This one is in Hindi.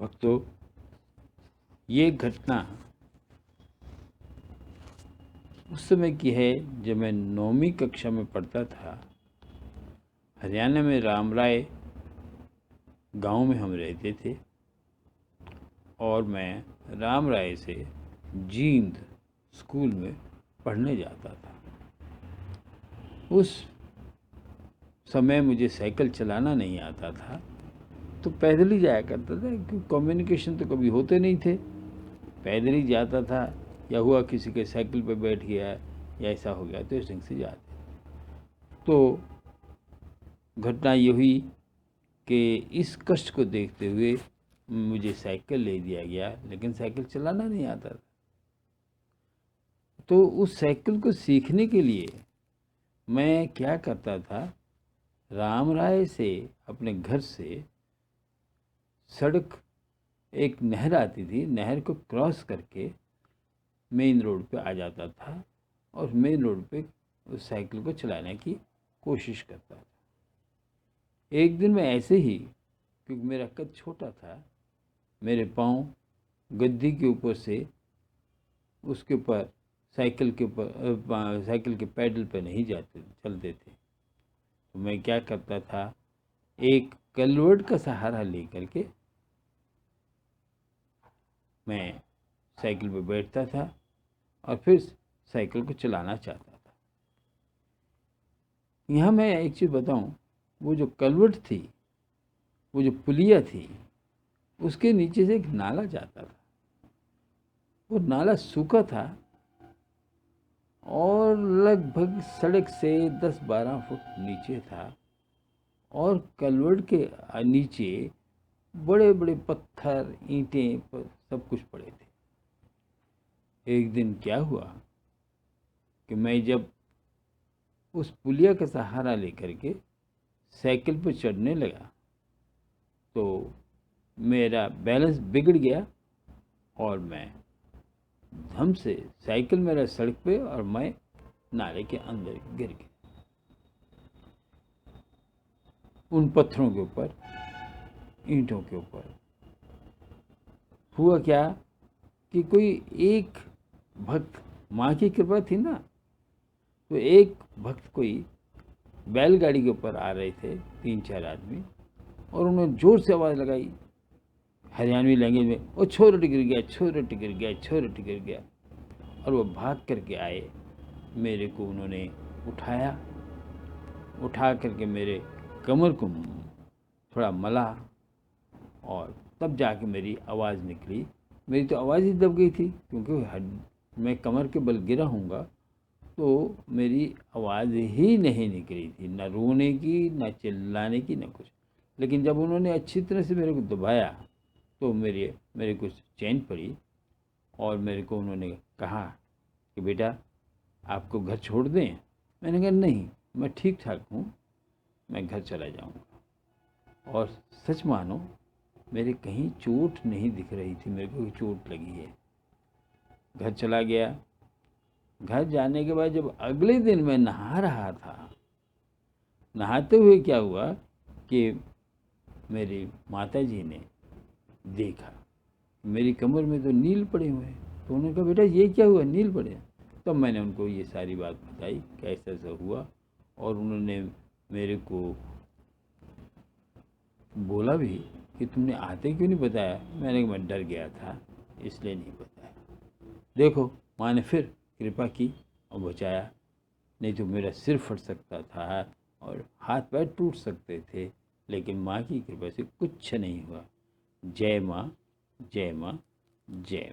भक्तों, ये घटना उस समय की है जब मैं 9वीं कक्षा में पढ़ता था। हरियाणा में रामराय गांव में हम रहते थे और मैं रामराय से जींद स्कूल में पढ़ने जाता था। उस समय मुझे साइकिल चलाना नहीं आता था, तो पैदल ही जाया करता था, क्योंकि कम्युनिकेशन तो कभी होते नहीं थे। पैदल ही जाता था, या हुआ किसी के साइकिल पर बैठ गया या ऐसा हो गया तो इस ढंग से जाते। तो घटना ये हुई कि इस कष्ट को देखते हुए मुझे साइकिल ले दिया गया, लेकिन साइकिल चलाना नहीं आता था। तो उस साइकिल को सीखने के लिए मैं क्या करता था, रामराय से अपने घर से सड़क, एक नहर आती थी, नहर को क्रॉस करके मेन रोड पे आ जाता था और मेन रोड पे उस साइकिल को चलाने की कोशिश करता था। एक दिन मैं ऐसे ही, क्योंकि मेरा कद छोटा था, मेरे पाँव गद्दी के ऊपर से उसके ऊपर साइकिल के पैडल पे नहीं चलते थे। तो मैं क्या करता था, एक कलवर्ट का सहारा लेकर के मैं साइकिल पे बैठता था और फिर साइकिल को चलाना चाहता था। यहाँ मैं एक चीज़ बताऊँ, वो जो कलवर्ट थी, वो जो पुलिया थी, उसके नीचे से एक नाला जाता था। वो नाला सूखा था और लगभग सड़क से 10-12 फुट नीचे था और कलवर्ट के नीचे बड़े बड़े पत्थर, ईंटें सब कुछ पड़े थे। एक दिन क्या हुआ कि मैं जब उस पुलिया का सहारा लेकर के साइकिल पर चढ़ने लगा तो मेरा बैलेंस बिगड़ गया और मैं धम से, साइकिल मेरा सड़क पे और मैं नाले के अंदर गिर गया, उन पत्थरों के ऊपर, ईंटों के ऊपर। हुआ क्या कि कोई एक भक्त, माँ की कृपा थी ना, तो एक भक्त कोई बैलगाड़ी के ऊपर आ रहे थे, 3-4 आदमी, और उन्होंने जोर से आवाज़ लगाई हरियाणवी लैंग्वेज में, ओ छोरट गिर गया, छोरट गिर गया, छोरट गिर गया। और वो भाग करके आए, मेरे को उन्होंने उठाया, उठा करके मेरे कमर को थोड़ा मला और तब जाके मेरी आवाज़ निकली। मेरी तो आवाज़ ही दब गई थी, क्योंकि मैं कमर के बल गिरा हूँगा तो मेरी आवाज़ ही नहीं निकली थी, ना रोने की, ना चिल्लाने की, ना कुछ। लेकिन जब उन्होंने अच्छी तरह से मेरे को दबाया तो मेरे कुछ चैन पड़ी और मेरे को उन्होंने कहा कि बेटा आपको घर छोड़ दें। मैंने कहा नहीं, मैं ठीक ठाक हूँ, मैं घर चला जाऊँगा। और सच मानो, मेरे कहीं चोट नहीं दिख रही थी, मेरे को चोट लगी है। घर चला गया। घर जाने के बाद जब अगले दिन मैं नहा रहा था, नहाते हुए क्या हुआ कि मेरी माताजी ने देखा मेरी कमर में तो नील पड़े हुए हैं। तो उन्होंने कहा बेटा ये क्या हुआ, नील पड़े हैं। तब मैंने उनको ये सारी बात बताई कि ऐसा ऐसा हुआ, और उन्होंने मेरे को बोला भी कि तुमने आते क्यों नहीं बताया। मैंने कहा मैं डर गया था इसलिए नहीं बताया। देखो, माँ ने फिर कृपा की और बचाया, नहीं तो मेरा सिर फट सकता था और हाथ पैर टूट सकते थे, लेकिन माँ की कृपा से कुछ नहीं हुआ। जय माँ, जय माँ, जय माँ।